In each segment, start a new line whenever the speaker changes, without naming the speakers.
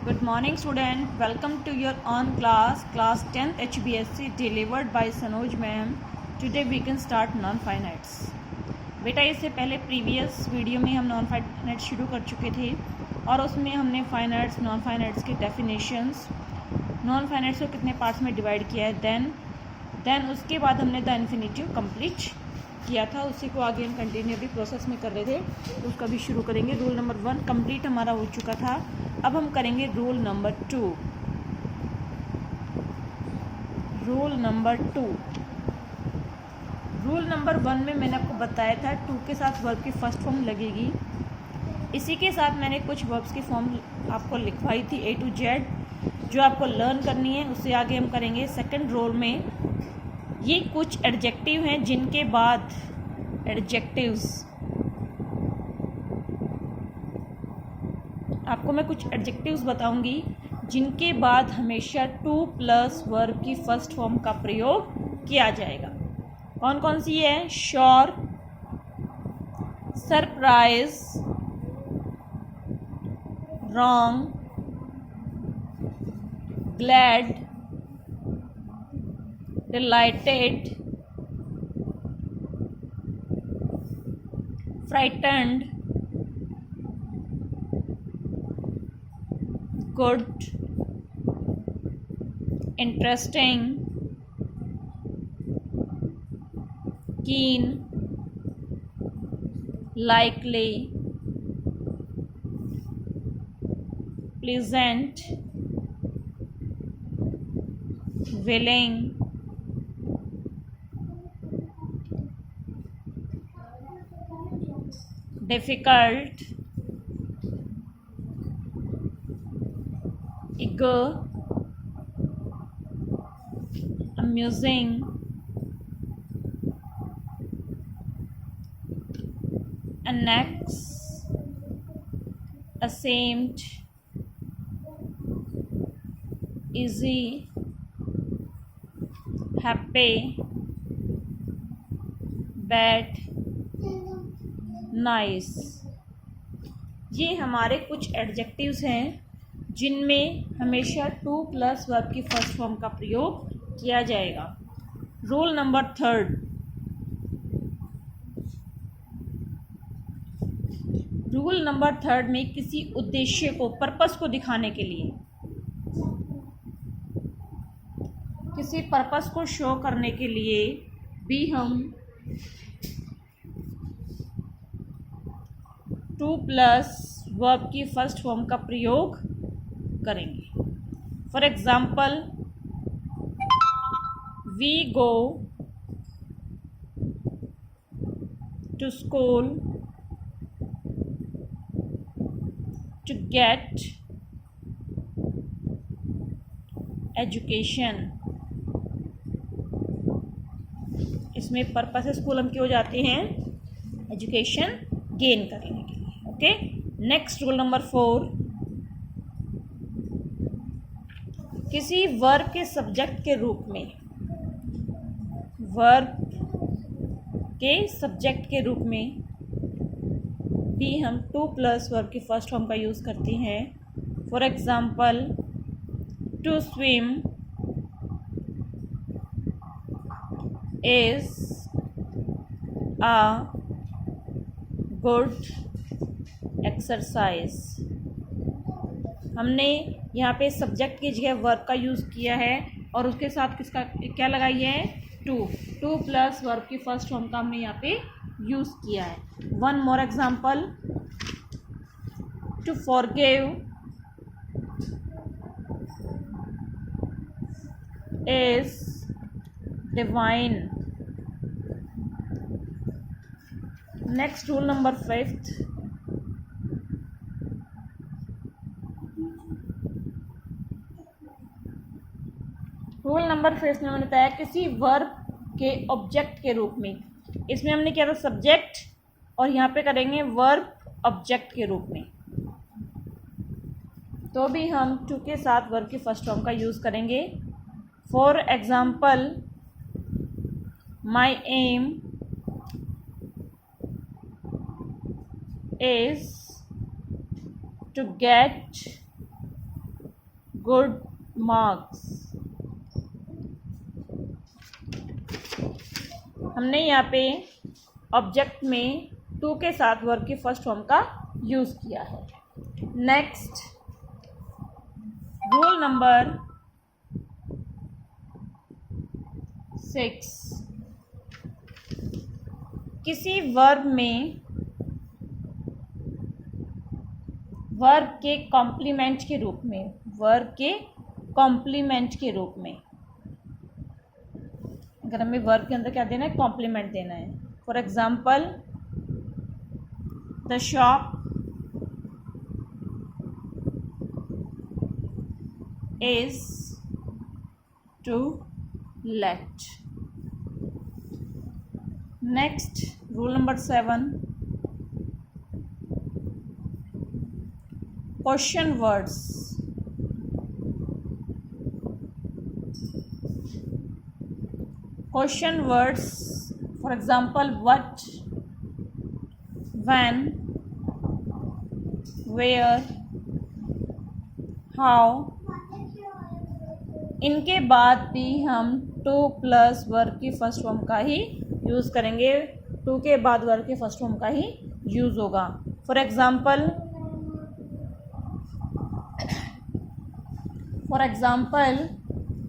Good morning student, welcome to your own class 10th HBSC delivered by Sanoj ma'am. Today we can start non-finites. बेटा इससे पहले previous video में हम non finites शुरू कर चुके थे और उसमें हमने फाइनाइट्स नॉन फाइनाइट्स के डेफिनेशंस, नॉन फाइनाइट्स को कितने पार्ट्स में डिवाइड किया है, देन उसके बाद हमने द इन्फिनिटिव कंप्लीट किया था। उसी को आगे हम कंटिन्यू भी प्रोसेस में कर रहे थे, तो उसका भी शुरू करेंगे। रूल नंबर 1 कंप्लीट हमारा हो चुका था। अब हम करेंगे रूल नंबर 2। रूल नंबर 1 में मैंने आपको बताया था टू के साथ वर्ब की फर्स्ट फॉर्म लगेगी। इसी के साथ मैंने कुछ वर्ब्स की फॉर्म आपको लिखवाई थी A to Z, जो आपको लर्न करनी है। उससे आगे हम करेंगे सेकंड रूल में। ये कुछ एडजेक्टिव हैं जिनके बाद आपको मैं कुछ एडजेक्टिव्स बताऊंगी जिनके बाद हमेशा टू प्लस वर्ब की फर्स्ट फॉर्म का प्रयोग किया जाएगा। कौन कौन सी है? Sure, surprise, wrong, glad, delighted, frightened, good, interesting, keen, likely, pleasant, willing, difficult, eager, amusing, annex, ashamed, easy, happy, bad, nice. ये हमारे कुछ एडजेक्टिव्स हैं जिनमें हमेशा टू प्लस वर्ब की फर्स्ट फॉर्म का प्रयोग किया जाएगा। Rule number 3। रूल नंबर 3 में किसी उद्देश्य को, पर्पस को दिखाने के लिए, किसी पर्पस को शो करने के लिए भी हम टू प्लस वर्ब की फर्स्ट फॉर्म का प्रयोग करेंगे। For example, we go to school to get education. इसमें पर्पस है स्कूल हम क्यों जाते हैं? एजुकेशन गेन करेंगे। Okay, next rule number 4। किसी वर्ब के सब्जेक्ट के रूप में, वर्ब के सब्जेक्ट के रूप में भी हम टू प्लस वर्ब की फर्स्ट फॉर्म का यूज़ करते हैं। For example, to swim is a good exercise. हमने यहाँ पे सब्जेक्ट की जगह वर्ब का यूज़ किया है और उसके साथ किसका क्या लगाई है? टू प्लस वर्ब की फर्स्ट फॉर्म का हमने यहाँ पे यूज़ किया है। One more example, to forgive is divine. Next rule number 5। Rule number 5 में मैंने बताया किसी वर्ब के ऑब्जेक्ट के रूप में। इसमें हमने किया था सब्जेक्ट और यहाँ पे करेंगे वर्ब ऑब्जेक्ट के रूप में, तो भी हम टू के साथ वर्ब की फर्स्ट फॉर्म का यूज़ करेंगे। For example, my aim is to get good marks. हमने यहाँ पे ऑब्जेक्ट में टू के साथ वर्ब की फर्स्ट फॉर्म का यूज़ किया है। नेक्स्ट, रूल नंबर 6, किसी वर्ब में वर्ब के कॉम्प्लीमेंट के रूप में, वर्ब के कॉम्प्लीमेंट के रूप में, अगर हमें वर्ब के अंदर क्या देना है, कॉम्प्लीमेंट देना है। For example, the shop is too late. Next, rule number 7, question words. Question words, for example what, when, where, how, इनके बाद भी हम टू प्लस वर्ब की फर्स्ट फॉर्म का ही यूज़ करेंगे। टू के बाद वर्ब की फर्स्ट फॉर्म का ही यूज़ होगा। For example,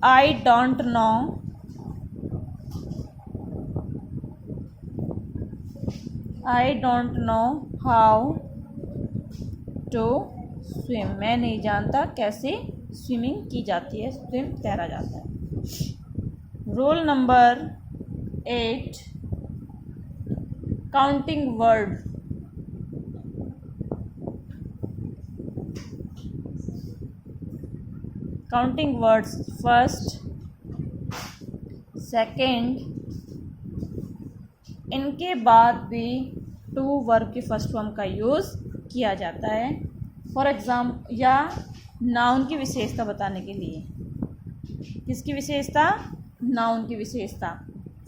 I don't know, I don't know how to swim. मैं नहीं जानता कैसे स्विमिंग की जाती है, स्विम तैरा जाता है। Rule number 8, counting word. Counting words, first, second, इनके बाद भी टू वर्ब की फर्स्ट फॉर्म का यूज़ किया जाता है। फॉर एग्जाम्पल, या नाउन की विशेषता बताने के लिए। किसकी विशेषता? नाउन की विशेषता।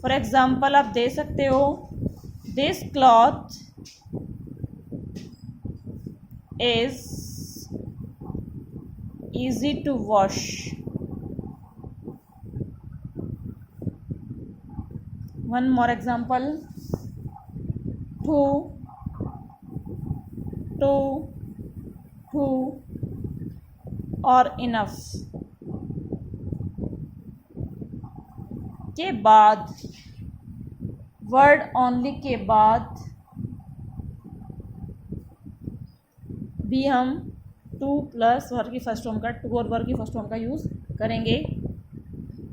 फॉर एग्जाम्पल आप दे सकते हो, this cloth is easy to wash। One more example, to, who, और enough के बाद, वर्ड ओनली के बाद भी हम टू प्लस वर्ब की फर्स्ट फॉर्म का, टू और वर्ब की फर्स्ट फॉर्म का यूज़ करेंगे।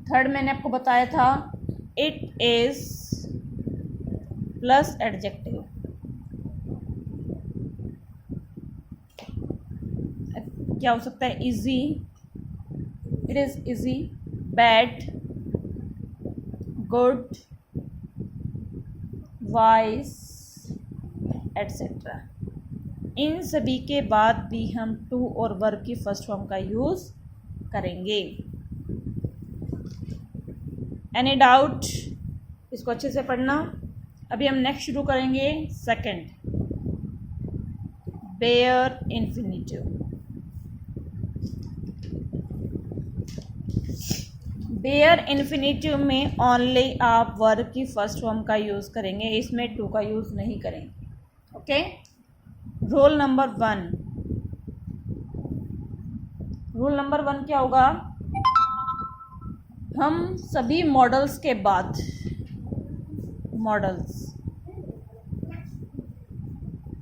थर्ड मैंने आपको बताया था, इट इज़ प्लस एडजेक्टिव। क्या हो सकता है? Easy, it is easy, bad, good, wise, etcetera. इन सभी के बाद भी हम टू और वर्ब की फर्स्ट फॉर्म का यूज़ करेंगे। Any doubt? इसको अच्छे से पढ़ना। अभी हम नेक्स्ट शुरू करेंगे second, bare infinitive. Bare infinitive में ओनली आप वर्ब की फर्स्ट फॉर्म का यूज़ करेंगे, इसमें टू का यूज़ नहीं करेंगे। Okay. Rule number 1, rule number 1 क्या होगा? हम सभी मॉडल्स के बाद,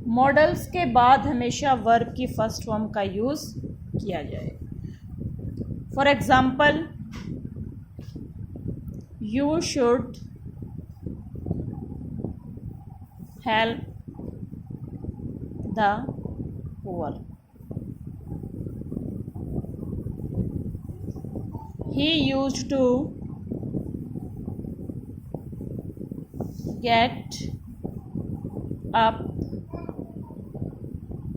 मॉडल्स के बाद हमेशा वर्ब की फर्स्ट फॉर्म का यूज़ किया जाए। For example, you should help the poor। He used to get up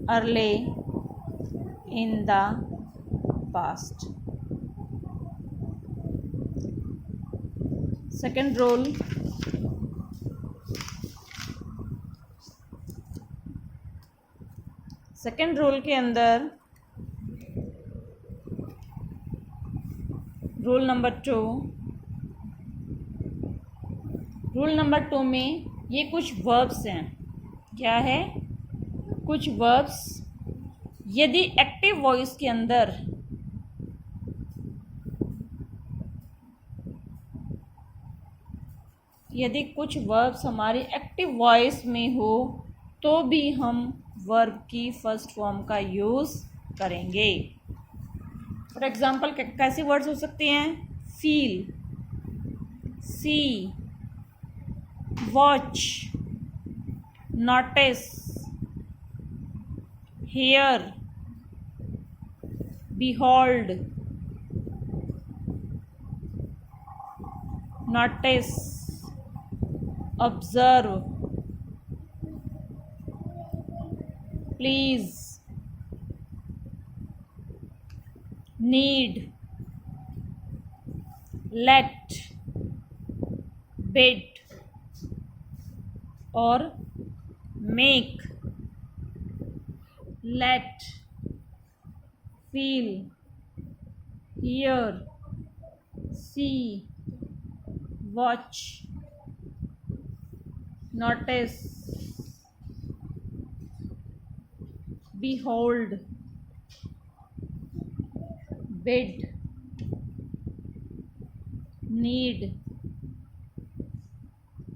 early in the past। Second rule, second rule के अंदर रूल नंबर टू में ये कुछ वर्ब्स हैं। क्या है? कुछ वर्ब्स यदि एक्टिव वॉइस के अंदर यदि कुछ वर्ब्स हमारे एक्टिव वॉइस में हो तो भी हम वर्ब की फर्स्ट फॉर्म का यूज़ करेंगे। फॉर एग्जाम्पल कैसे वर्ड्स हो सकते हैं? Feel, see, watch, notice, hear, behold, notice, observe, please, need, let, bid और make, let, feel, hear, see, watch, notice, behold, bid, need।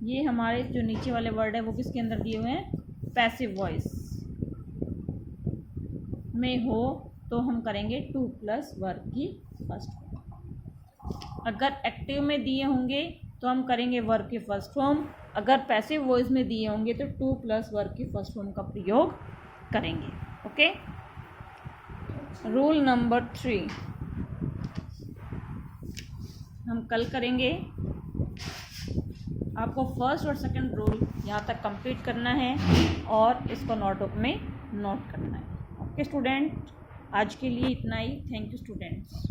ये हमारे जो नीचे वाले वर्ड है वो किसके अंदर दिए हुए हैं? पैसिव वॉइस में हो तो हम करेंगे टू प्लस वर्ब की फर्स्ट फॉर्म। अगर एक्टिव में दिए होंगे तो हम करेंगे वर्ब की फर्स्ट फॉर्म। अगर पैसिव वॉइस में दिए होंगे तो टू प्लस वर्ब की फर्स्ट फॉर्म का प्रयोग करेंगे। ओके। रूल नंबर 3 हम कल करेंगे। आपको फर्स्ट और सेकंड रूल यहाँ तक कंप्लीट करना है और इसको नोटबुक में नोट करना है। ओके स्टूडेंट, आज के लिए इतना ही। Thank you students.